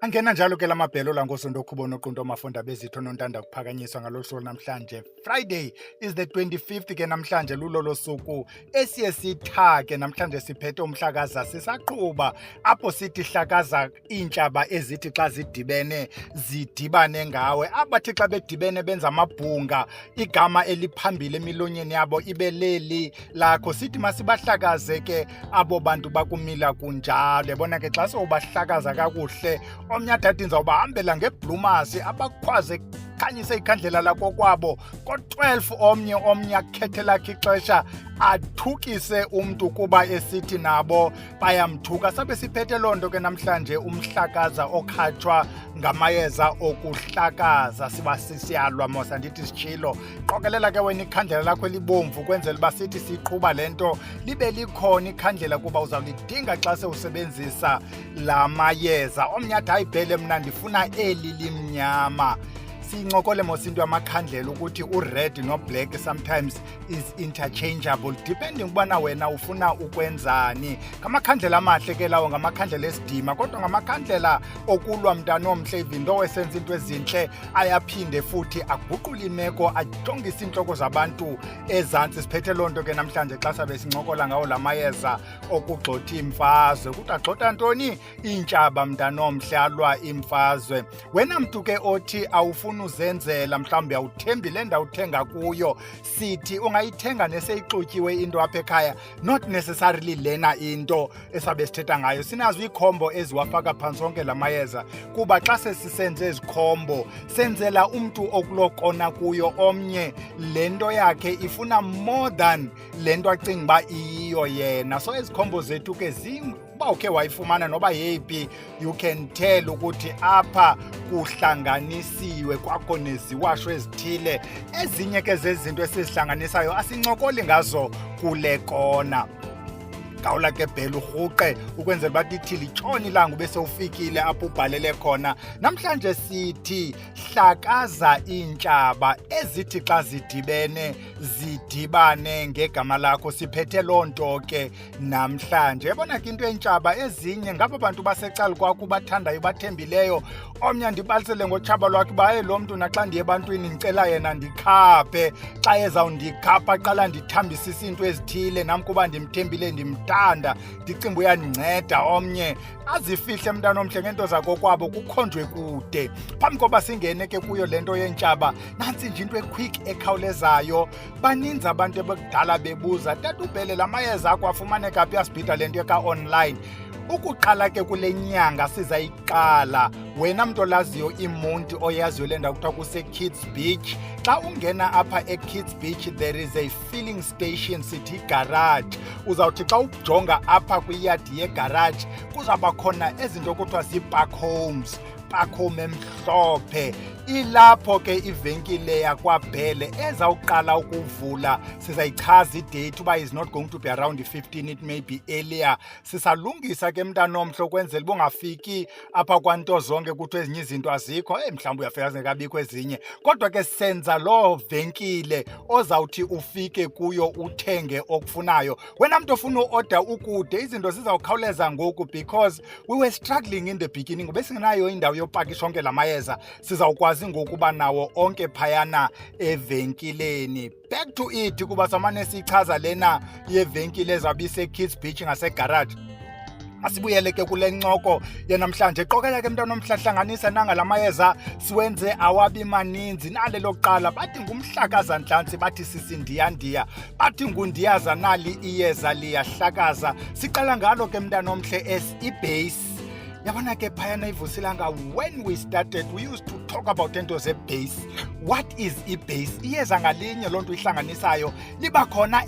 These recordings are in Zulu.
Angena njalo ke lamabhelo la ngosonto khubona oqunto amafunda bezitho nontanda kuphakanyiswa ngalolu suku namhlanje. Friday is the 25th ke namhlanje lulolo suku esiye sithake namhlanje siphethe umhlakaza sisaqhuba apho sithi hlakaza iintshaba ezithi xa zidibane ngawe abathi xa bedibene benza amabhunga igama eliphambili emilonyeni yabo ibeleli lakho sithi masibahlakaze ke abo bantu bakumila kunjalo yabona ke xa sowubahlakaza kakuhle omnye athathi ndizawubahambela ngeblumasi abakhwaze khanyise ikhandlela lako kwabo ko-12 omnye akhethe lakhe ixesha athukise umntu kuba esithi nabo bayamthuka. Sabe siphethe loo nto ke namhlanje umhlakaza okhatshwa ngamayeza okuhlakaza siyalwa mosa ndithi sitshilo. Qokelela ke wena ikhandlela lakho elibomvu kwenzela uba sithi siqhuba le nto libe likhona ikhandlela kuba uzawulidinga xa sewusebenzisa la mayeza. Omnye athi ayibhele mna ndifuna eli limnyama. Sincokole mosinto yamakhandlela ukuthi u-red no-black sometimes is interchangeable depending ubana wena ufuna ukwenzani. Ngamakhandlela amahle ke lawo ngamakhandlela esidima kodwa ngamakhandlela okulwa mntana omhle ivinto wesenza into ezintle ayaphinde futhi aguqula imeko ajongise intloko zabantu ezantsi. Siphethe loo nto ke namhlanje xa sabe sincokola ngawo la mayeza okugxotha imfazwe ukuthi agxotha ntoni iintshaba mntana omhle alwa imfazwe. Wena mntu ke othi awufuna uzenzela mhlawumbi awuthembi le ndawo uthenga kuyo sithi ungayithenga neseyixutyiwe into apha ekhaya not necessarily lena into esabe sithetha ngayo. Sinazo iikhombo eziwafaka phantsi onke la mayeza kuba xa sesisenze ezikhombo senzela umntu okulokona kuyo omnye le nto yakhe ifuna more than le nto acinga uba iyiyo yena. So ezikhombo zethu ke uba ukhe wayifumana noba yeyiphi you can tell ukuthi apha kuhlanganisiwe kwakho neziwasho ezithile. Ezinye ke zezinto esizihlanganisayo asincokoli ngazo kule kona. Gawula ke bhela urhuqe ukwenzela bathi ithi litshona ilanga ube sewufikile apho ubhalele khona. Namhlanje sithi hlakaza iintshaba ezithi xa zidibane ngegama lakho. Siphethe loo nto ke namhlanje. Yabona ke into yeentshaba ezinye ngabo bantu basecala kwakho bathandayo bathembileyo. Omnye ndibalisele ngotshaba lwakhe baye lo mntu naxa ndiye ebantwini ndicela yena ndikhaphe. Xa ezawundikhapha qala ndithambisise into ezithile nam kuba ndimthembile ndimthanda ndicimba uyandinceda. Omnye azifihle mntana omhle ngento zako kwabo kukhonjwe kude. Phambi koba singene ke kuyo le nto yeentshaba nantsi nje into equick ekhawulezayo. Baninzi abantu ebekudala bebuza tata ubhele la mayeza akho afumaneka phi asibhida le nto eka-online. Ukuqala ke kule nyanga sizayiqala wena mntu olaziyo imonti oyaziyo le ndawo kuthiwa kuse-Kids Beach. Xa ungena apha e-Kids Beach there is a filling station sithi igarage. Uzawuthi xa ujonga apha kwiyadi yegarage kuzawuba khona ezinto kuthiwa zii-park homes, park home emhlophe. Ilapho ke ivenkile yakwabhele ezawuqala ukuvula. Sizayichaza idate uba is not going to be around the 15, it may be earlier. Sisalungisa ke mntana omhle ukwenzela uba ungafiki apha kwanto zonke kuthiwa ezinye izinto azikho. Mhlawumbi uyafika zingekabikho ezinye kodwa ke senza loo venkile ozawuthi ufike kuyo uthenge okufunayo. Wena mntu ofuna uorder ukude izinto zizawukhawuleza ngoku because we were struggling in the beginning. Besingenayo indawo yopakisha onke la mayeza. Sizawukwazi ngokuba nawo onke phayana evenkileni. Back to it kuba samane sichaza lena yevenkile ezabe ise-Kids Beach ngasegarage. Asibuyele ke kule ncoko yanamhlanje. Qokelela ke mntana omhle hlanganisa nanga la mayeza siwenze awabi maninzi. Nale lokuqala bathi ngumhlakaza nhlanzi bathi sisindiyandiya bathi ngundiyaza nali iyeza liyahlakaza. Siqala ngalo ke mntana omhle ibase. Yabona ke phayana ivusilanga when we started we used to talk about into ze-base. What is i-base? Iyeza ngalinye loo nto ihlanganisayo liba khona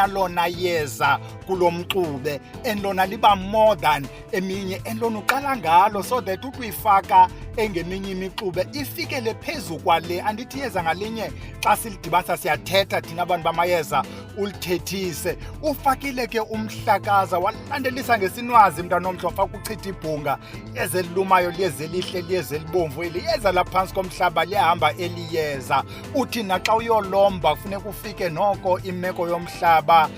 lona yeza kulo mxube and lona liba more than eminye and lona uqala ngalo so that ukuyifaka engeminye imixube ifikele phezu kwale. Andithi iyeza ngalinye xa silidibanisa siyathetha thina abantu bamayeza ulithethise. Ufakile ke umhlakaza walandelisa ngesinwazi mntana omhle wafaka uchitha ibhunga. Iyeza elilumayo liyeza elihle liyeza elibomvu liyeza laphansi komhlaba liyahamba eliyeza. Uthi naxa uyolomba kufuneka ufike noko imeko yomhlaba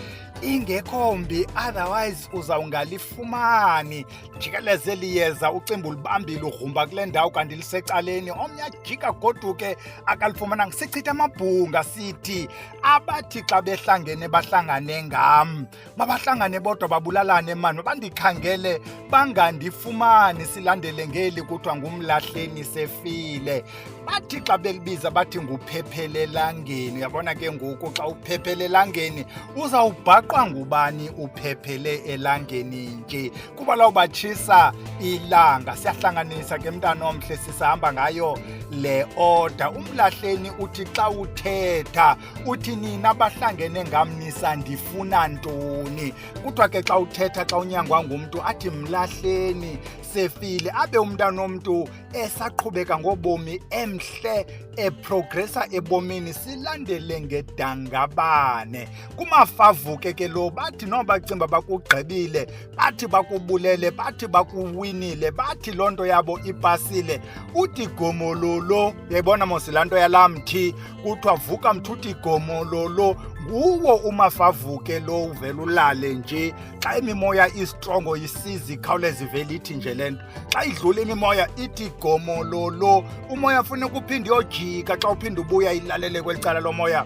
ingekho mbi, otherwise uzawungalifumani. Jikeleze liyeza ucimba ulibambile ugrumba kule ndawo kanti lisecaleni, omnye ajika goduke akalifumananga. Sichitha amabhunga sithi abathi xa behlangene bahlangane ngam, mabahlangane bodwa babulalane mani, mabandikhangele bangandifumani, silandele ngeli kuthiwa ngumlahleni sefile. Bathi xa belibiza bathi nguphephele elangeni. Uyabona ke ngoku xa uphephele elangeni uzawubhaqwa ngubani uphephele elangeni nje, kuba lawubatshisa ilanga. Siyahlanganisa ke mntana omhle, sisahamba ngayo le order. Umlahleni uthi xa uthetha uthi nina bahlangene ngamnisa ndifuna ntoni. Kuthiwa ke xa uthetha xa unyangwa ngumntu athi mlahleni sefile, abe umntana omntu esaqhubeka ngobomi emhle eprogressa ebomini. Silandele ngedangabane kumafavu ke lo, bathi noba cimba bakugqibile, bathi bakubulele, bathi bakuwinile, bathi loo nto yabo ipasile, uthi gomololo. Uyayibona mos laa nto yalamthi kuthiwa vuka mthi, uthi gomololo. Nguwo umafavu ke lo, uvele ulale nje. Xa imimoya istrongo isiza ikhawuleza ivele ithi nje le nto. Xa idlula imimoya ithi gomololo. Umoya funeka uphinde uyojika, xa uphinde ubuya ilalele kweli cala lomoya.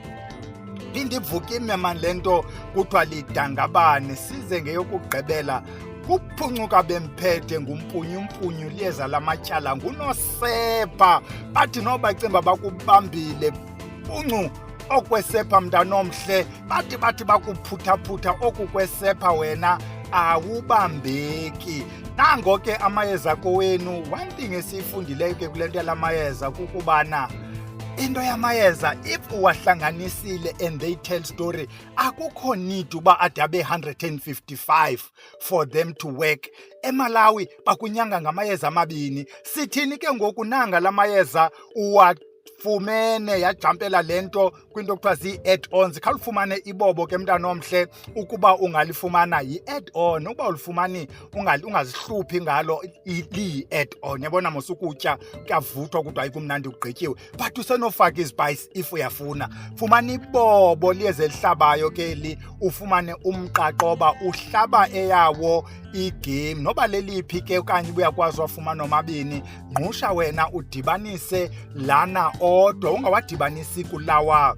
Phinde ivuke imemani le nto kuthiwa lidangabane. Size ngeyokugqibela kuphuncuka bemphethe ngumpunyumpunyu liyeza lamatyala ngunosepha. Bathi noba cimba bakubambile puncu okwesepha mntanomhle, bathi bakuphuthaphutha oku kwesepha wena awubambeki. Nango ke amayeza kowenu. One thing esiyifundileyo ke kule nto yalamayeza kukubana into yamayeza if uwahlanganisile and they tell story, akukho need uba ade abe 155 for them to work. eMalawi bakunyanga ngamayeza amabini. Sithini ke ngoku nanga lamayeza fumene yajampela lento kwinto kuthiwa zii-add-ons. Khawulifumane ibobo ke mntana omhle ukuba ungalifumana yi-add-on. Uba ulifumani ungazihluphi ngalo, liyi-add-on. Yabona mos ukutya kuyavuthwa kudwa ayikumnandi kugqityiwe, but usenofaka izipayisi if uyafuna. Fumana ibobo liyeze lihlabayo ke li, ufumane umqaqoba uhlaba eyawo igame. Noba leliphi ke okanye uyakwazi wafumana omabini, ngqusha wena udibanise lana odwa, ungawadibanisi kulawa.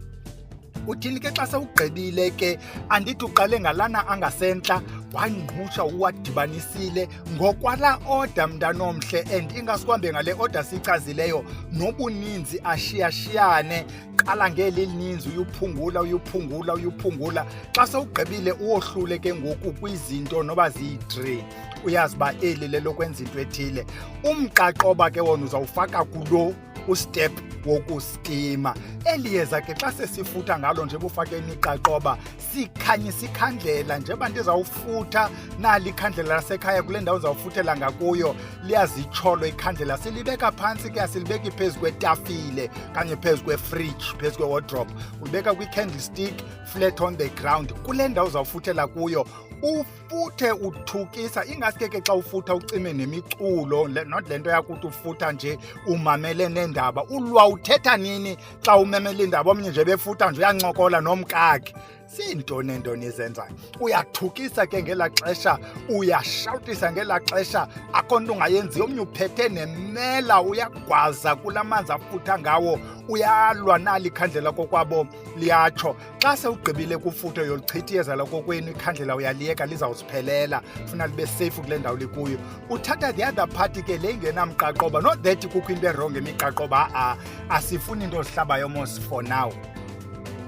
Uthini ke xa sewugqibile ke, andithi uqale ngalana angasentla wangqusha uwadibanisile ngokwala order mntanomhle. And ingasikwambe ngale order sichazileyo nobuninzi ashiyashiyane. Qala ngeli lininzi uyuphungula. Xa sewugqibile uwohlule ke ngoku kwizinto noba ziyi-3. Uyazi uba eli lelokwenza into ethile. Umqaqoba ke wona uzawufaka kulo ustep wokustima. Eliyeza ke xa sesifutha ngalo nje bufake imiqaqoba, sikhanyisa ikhandlela njeba ndizawufutha nali ikhandlela lasekhaya kule ndawo ndizawufuthela ngakuyo. Liyazitsholo ikhandlela, silibeka phantsi ke, asilibeki phezu kwetafile kanye phezu kwefridge, phezu kwewardrobe. Ulibeka kwi-candlestick flat on the ground kule ndawo uzawufuthela kuyo. Ufuthe uthukisa, ingaske ke xa ufutha ucime nemiculo, not le nto yakuthi ufutha nje umamele nendaba. Ulwa uthetha nini xa umemele indaba, omnye nje befutha nje uyancokola nomkakhe. Sintoni izenzayo. Uyathukisa ke ngelaa xesha, uyashawutisa ngelaa xesha, akho nto ungayenziyo. Omnye uphethe nemela, uyagwaza kula manzi afutha ngawo, uyalwa nali ikhandlela kokwabo liyatsho. Xa sewugqibile kufutho yolichitha iyeza lakokwenu, ikhandlela uyaliyeka lizawuziphelela, funa libe safe kule ndawo likuyo. Uthatha the other party ke le ingenamqaqoba, not that kukho into erongo emiqaqoba, asifuni into zihlabayo mos for now.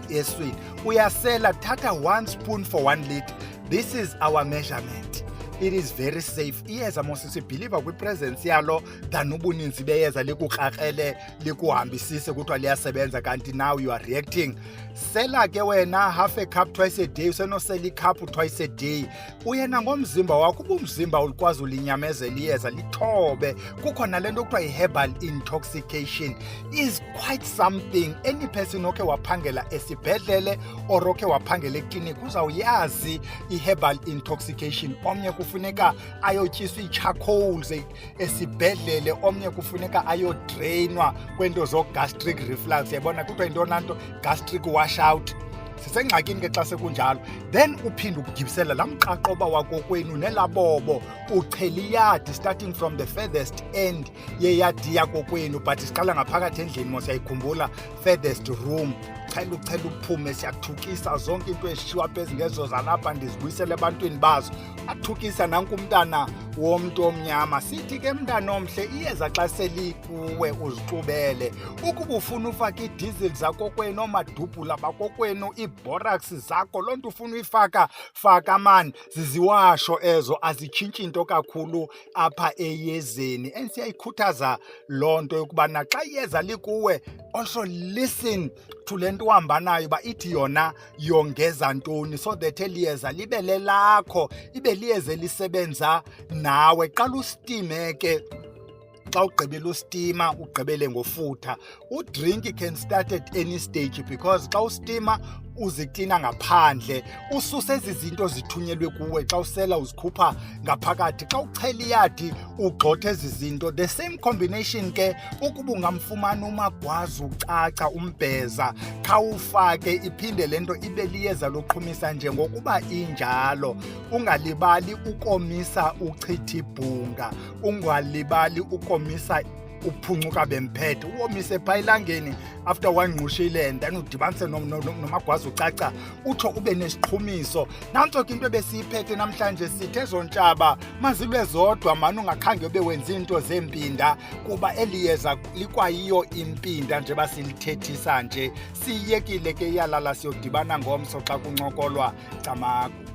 Eswini uyasela, thatha 1 spoon for 1 liter. This is our measurement. It is very safe. Iyeza mos sibhiliva kwipresence yalo than ubuninzi beyeza likukrakrele likuhambisise kuthiwa liyasebenza kanti now you are reacting. Sela ke wena half a cup twice a day, usenosela ikhaphu twice a day. Uyena ngomzimba wakho, ubumzimba ulikwazi ulinyamezela iyeza lithobe. Kukho nale nto kuthiwa i-herbal intoxication is quite something. Any person oke waphangela esibhedlele or oke waphangela ekliniki uzawuyazi i-herbal intoxication. Omnye kufuneka ayotyiswa ii-charcoals esibhedlele, omnye kufuneka ayodrainwa kwento zo-gastric reflux. Yabona kuthiwa into nanto gastric washout. sisengxakini ke xa sekunjalo. Then uphinde ukugibisela laa mqaqoba wakokwenu nelabobo, uchela iyadi starting from the furthest end yeyadi yakokwenu, but siqala ngaphakathi endlini mos siyayikhumbula, furthest room. Uchela uphume, siyathukisa zonke into ezishiywa phezu ngezo zalapha ndizibuyisele ebantwini bazo. Athukisa nanku umntana womntu omnyama. Sithi ke mntana omhle, iyeza xa selikuwe uzixubele. Ukuba ufuna ufaka iidizili zakokwenu, oomadubhula bakokwenu, iiborax zakho, loo nto ufuna uyifaka, faka mani. Ziziwasho ezo, azitshintshi into kakhulu apha eyezeni. And siyayikhuthaza loo nto yokuba naxa iyeza likuwe, also listen to le nto uhamba nayo uba ithi yona yongeza ntoni, so that eli yeza libe lelakho, ibe liyeza elisebenza nawe. Qala ustime ke, xa ugqibela ustima ugqibele ngofutha. Udrink can start at any stage, because xa ustima uziklina ngaphandle, ususe ezi zinto zithunyelwe kuwe. Xa usela uzikhupha ngaphakathi, xa uchela iyadi ugxothe ezi zinto. The same combination ke, ukuba ungamfumana umagwazi ucaca umbheza, khawufake, iphinde le nto ibe liyeza loqhumisa njengokuba injalo. Ungalibali ukomisa uchitha ibhunga, ungalibali ukomisa uphuncuka bemphethe, uwomise phaa elangeni after wangqushile, and then udibanise nomagwazi ucaca, utsho ube nesiqhumiso. Nantso ke into ebesiyiphethe namhlanje, sithi ezo ntshaba mazilwe zodwa mani, ungakhange ube wenza iinto zeempinda, kuba eli yeza likwayiyo impinda nje basilithethisa nje. Siyekile ke iyalala, siyodibana ngomso xa kuncokolwa camagu.